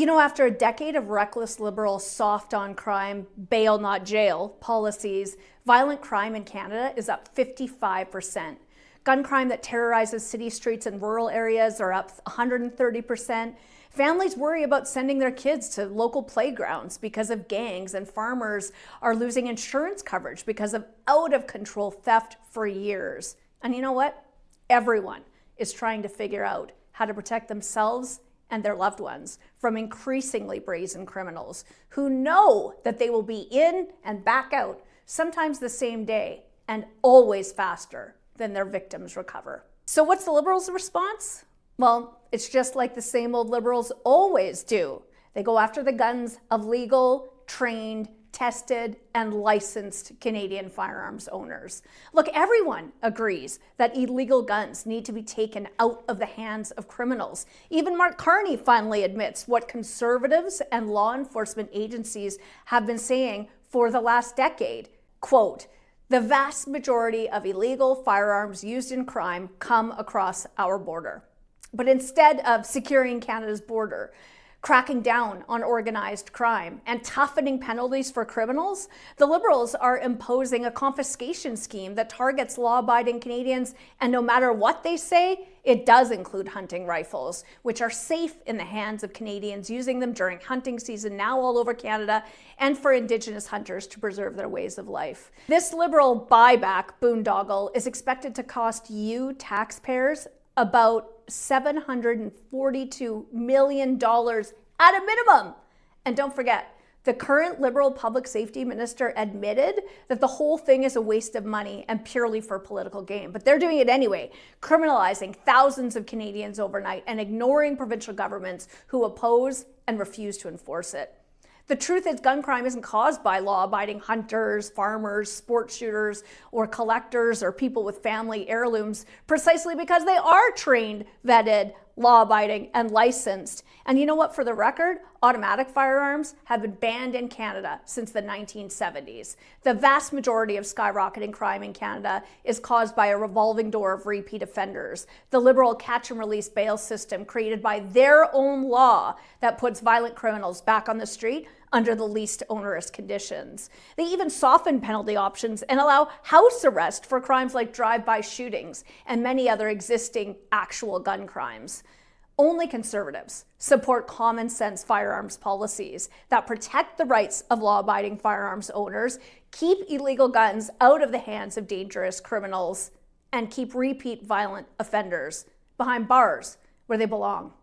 You know, after a decade of reckless liberal soft on crime, bail not jail policies, violent crime in Canada is up 55%. Gun crime that terrorizes city streets and rural areas are up 130%. Families worry about sending their kids to local playgrounds because of gangs, and farmers are losing insurance coverage because of out-of-control theft for years. And you know what? Everyone is trying to figure out how to protect themselves and their loved ones from increasingly brazen criminals who know that they will be in and back out, sometimes the same day, and always faster than their victims recover. So what's the Liberals' response? Well, it's just like the same old Liberals always do. They go after the guns of legal, trained, tested, and licensed Canadian firearms owners. Look, everyone agrees that illegal guns need to be taken out of the hands of criminals. Even Mark Carney finally admits what conservatives and law enforcement agencies have been saying for the last decade. Quote, "The vast majority of illegal firearms used in crime come across our border." But instead of securing Canada's border, cracking down on organized crime, and toughening penalties for criminals, the Liberals are imposing a confiscation scheme that targets law-abiding Canadians, and no matter what they say, it does include hunting rifles, which are safe in the hands of Canadians using them during hunting season now all over Canada, and for Indigenous hunters to preserve their ways of life. This Liberal buyback boondoggle is expected to cost you taxpayers about $742 million at a minimum. And don't forget, the current Liberal public safety minister admitted that the whole thing is a waste of money and purely for political gain. But they're doing it anyway, criminalizing thousands of Canadians overnight and ignoring provincial governments who oppose and refuse to enforce it. The truth is, gun crime isn't caused by law-abiding hunters, farmers, sports shooters, or collectors, or people with family heirlooms, precisely because they are trained, vetted, law-abiding, and licensed. And you know what? For the record, automatic firearms have been banned in Canada since the 1970s. The vast majority of skyrocketing crime in Canada is caused by a revolving door of repeat offenders. The Liberal catch-and-release bail system created by their own law that puts violent criminals back on the street under the least onerous conditions. They even soften penalty options and allow house arrest for crimes like drive-by shootings and many other existing actual gun crimes. Only conservatives support common sense firearms policies that protect the rights of law-abiding firearms owners, keep illegal guns out of the hands of dangerous criminals, and keep repeat violent offenders behind bars where they belong.